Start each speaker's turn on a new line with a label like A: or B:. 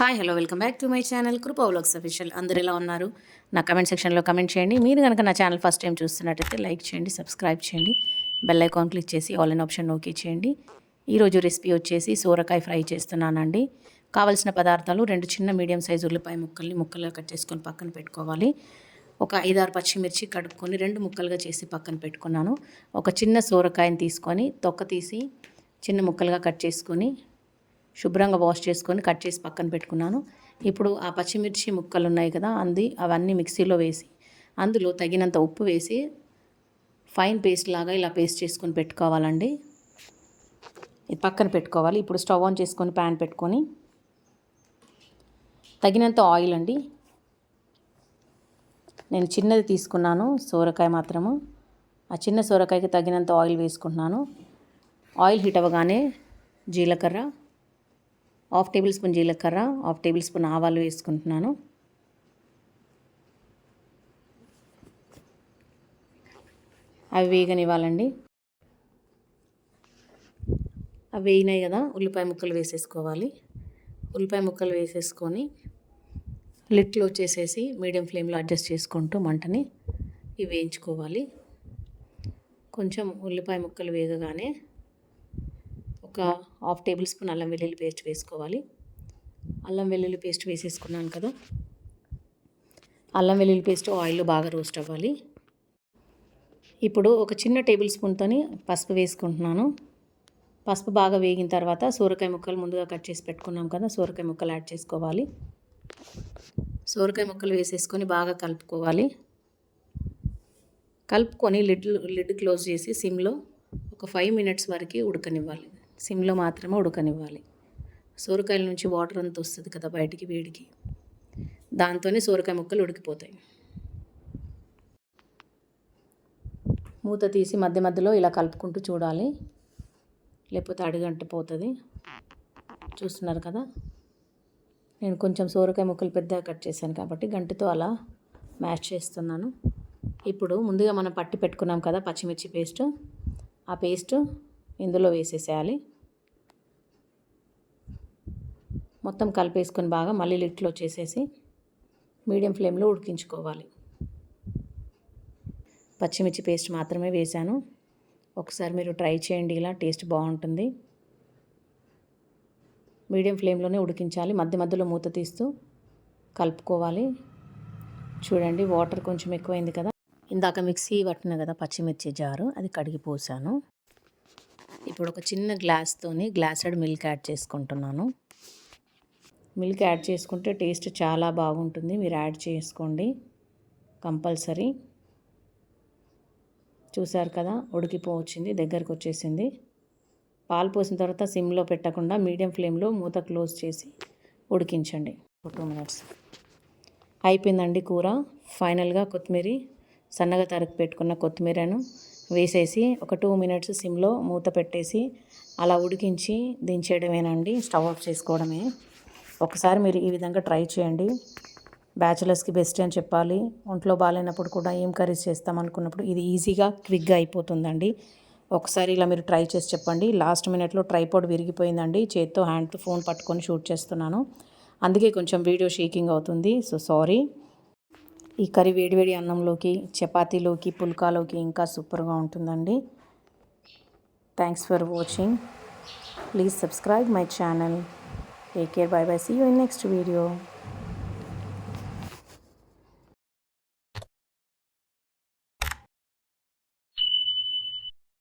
A: Hi hello welcome back to my channel కృపా vlogs official. అందరు ఎలా ఉన్నారు? నా కమెంట్ సెక్షన్లో కమెంట్ చేయండి. మీరు కనుక నా ఛానల్ ఫస్ట్ టైం చూస్తున్నట్టయితే లైక్ చేయండి, సబ్స్క్రైబ్ చేయండి, బెల్ ఐకాన్ క్లిక్ చేసి ఆల్ ఇన్ ఆప్షన్ ఓకే చేయండి. ఈరోజు రెసిపీ వచ్చేసి సోరకాయ ఫ్రై చేస్తున్నానండి. కావాల్సిన పదార్థాలు 2 చిన్న మీడియం సైజు ఉల్లిపాయ ముక్కలుగా కట్ చేసుకొని పక్కన పెట్టుకోవాలి. ఒక 5-6 పచ్చిమిర్చి కడుక్కొని 2 ముక్కలుగా చేసి పక్కన పెట్టుకున్నాను. ఒక చిన్న సోరకాయని తీసుకొని తొక్క తీసి చిన్న ముక్కలుగా కట్ చేసుకొని శుభ్రంగా వాష్ చేసుకొని కట్ చేసి పక్కన పెట్టుకున్నాను. ఇప్పుడు ఆ పచ్చిమిర్చి ముక్కలు ఉన్నాయి కదా, అవన్నీ మిక్సీలో వేసి అందులో తగినంత ఉప్పు వేసి ఫైన్ పేస్ట్ లాగా ఇలా పేస్ట్ చేసుకొని పెట్టుకోవాలండి. ఇది పక్కన పెట్టుకోవాలి. ఇప్పుడు స్టవ్ ఆన్ చేసుకొని ప్యాన్ పెట్టుకొని తగినంత ఆయిల్ అండి, నేను చిన్నది తీసుకున్నాను సోరకాయ మాత్రము. ఆ చిన్న సోరకాయకి తగినంత ఆయిల్ వేసుకుంటున్నాను. ఆయిల్ హీట్ అవ్వగానే జీలకర్ర, 1/2 టేబుల్ స్పూన్ జీలకర్ర, 1/2 టేబుల్ స్పూన్ ఆవాలు వేసుకుంటున్నాను. అవి వేగనివ్వాలండి. అవి వేగినాయి కదా, ఉల్లిపాయ ముక్కలు వేసేసుకోవాలి. ఉల్లిపాయ ముక్కలు వేసేసుకొని లిడ్ క్లోజ్ చేసేసి మీడియం ఫ్లేమ్లో అడ్జస్ట్ చేసుకుంటూ మంటని ఇవి వేయించుకోవాలి. కొంచెం ఉల్లిపాయ ముక్కలు వేగగానే ఒక 1/2 టేబుల్ స్పూన్ అల్లం వెల్లుల్లి పేస్ట్ వేసుకోవాలి. అల్లం వెల్లుల్లి పేస్ట్ వేసేసుకున్నాను కదా, అల్లం వెల్లుల్లి పేస్ట్ ఆయిల్లో బాగా రోస్ట్ అవ్వాలి. ఇప్పుడు ఒక చిన్న టేబుల్ స్పూన్తోని పసుపు వేసుకుంటున్నాను. పసుపు బాగా వేగిన తర్వాత సోరకాయ ముక్కలు ముందుగా కట్ చేసి పెట్టుకున్నాం కదా, సోరకాయ ముక్కలు యాడ్ చేసుకోవాలి. సోరకాయ ముక్కలు వేసేసుకొని బాగా కలుపుకోవాలి. కలుపుకొని లిడ్ క్లోజ్ చేసి సిమ్లో ఒక 5 మినిట్స్ వరకు ఉడకనివ్వాలి. సిమ్లో మాత్రమే ఉడకనివ్వాలి. సోరకాయల నుంచి వాటర్ అంతా వస్తుంది కదా బయటికి వేడికి, దాంతోనే సోరకాయ ముక్కలు ఉడికిపోతాయి. మూత తీసి మధ్య మధ్యలో ఇలా కలుపుకుంటూ చూడాలి, లేకపోతే అడుగంటిపోతుంది. చూస్తున్నారు కదా, నేను కొంచెం సోరకాయ ముక్కలు పెద్దగా కట్ చేశాను కాబట్టి గంటితో అలా మ్యాష్ చేస్తున్నాను. ఇప్పుడు ముందుగా మనం పట్టి పెట్టుకున్నాం కదా పచ్చిమిర్చి పేస్ట్, ఆ పేస్ట్ ఇందులో వేసేసేయాలి. మొత్తం కలిపేసుకొని బాగా మళ్ళీ లిడ్లో చేసేసి మీడియం ఫ్లేమ్లో ఉడికించుకోవాలి. పచ్చిమిర్చి పేస్ట్ మాత్రమే వేశాను. ఒకసారి మీరు ట్రై చేయండి, ఇలా టేస్ట్ బాగుంటుంది. మీడియం ఫ్లేమ్లోనే ఉడికించాలి. మధ్య మధ్యలో మూత తీస్తూ కలుపుకోవాలి. చూడండి, వాటర్ కొంచెం ఎక్కువైంది కదా, ఇందాక మిక్సీ పట్టిన కదా పచ్చిమిర్చి జారు, అది కడిగి పోసాను. ఇప్పుడు ఒక చిన్న గ్లాసెడ్ మిల్క్ యాడ్ చేసుకుంటున్నాను. మిల్క్ యాడ్ చేసుకుంటే టేస్ట్ చాలా బాగుంటుంది. మీరు యాడ్ చేసుకోండి కంపల్సరీ. చూసారు కదా, ఉడికిపోవచ్చింది, దగ్గరకు వచ్చేసింది. పాలు పోసిన తర్వాత సిమ్లో పెట్టకుండా మీడియం ఫ్లేమ్లో మూత క్లోజ్ చేసి ఉడికించండి 2 మినిట్స్. అయిపోయిందండి కూర. ఫైనల్గా కొత్తిమీర, సన్నగా తరుగు పెట్టుకున్న కొత్తిమీరను వేసేసి ఒక 2 మినిట్స్ సిమ్లో మూత పెట్టేసి అలా ఉడికించి దించేయడమేనండి. స్టవ్ ఆఫ్ చేసుకోవడమే. ఒకసారి మీరు ఈ విధంగా ట్రై చేయండి. బ్యాచిలర్స్కి బెస్ట్ అని చెప్పాలి. ఒంట్లో బాగాలేనప్పుడు కూడా ఏం కర్రీస్ చేస్తామనుకున్నప్పుడు ఇది ఈజీగా క్విక్గా అయిపోతుందండి. ఒకసారి ఇలా మీరు ట్రై చేసి చెప్పండి. లాస్ట్ మినిట్లో ట్రైపాడ్ విరిగిపోయిందండి. చేత్తో హ్యాండ్తో ఫోన్ పట్టుకొని షూట్ చేస్తున్నాను, అందుకే కొంచెం వీడియో షేకింగ్ అవుతుంది. So sorry. ఈ కర్రీ వేడివేడి అన్నంలోకి, చపాతీలోకి, పుల్కాలోకి ఇంకా సూపర్గా ఉంటుందండి. Thanks for watching. Please subscribe my channel. Take care. Bye bye. See you in next video.